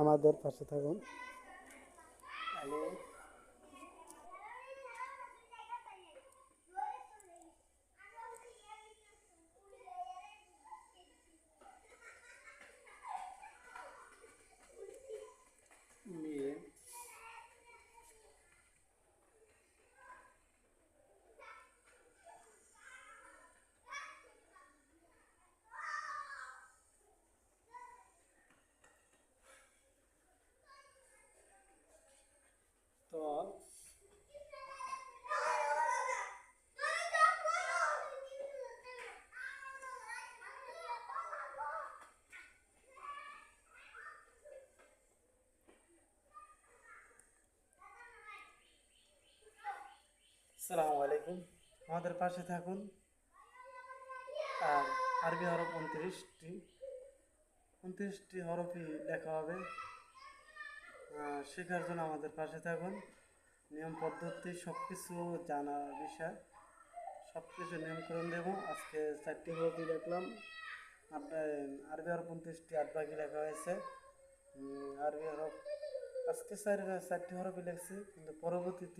আমাদের পাশে থাকুন। মেয়ে তো আসসালামু আলাইকুম। আমাদের পাশে থাকুন। আর আরবি হরফ 29টি হরফই লেখা হবে। শেখার জন্য আমাদের পাশে থাকুন। নিয়ম পদ্ধতি সব কিছু জানার বিষয়, সব কিছু নিয়মকরণ দেব। আজকে 4টি হরফই লিখলাম। আপনার আরবি হরফ 29টি 8 ভাগে লেখা হয়েছে। আরবি হরফ আজকে 4টি হরফই লিখছি, কিন্তু পরবর্তীতে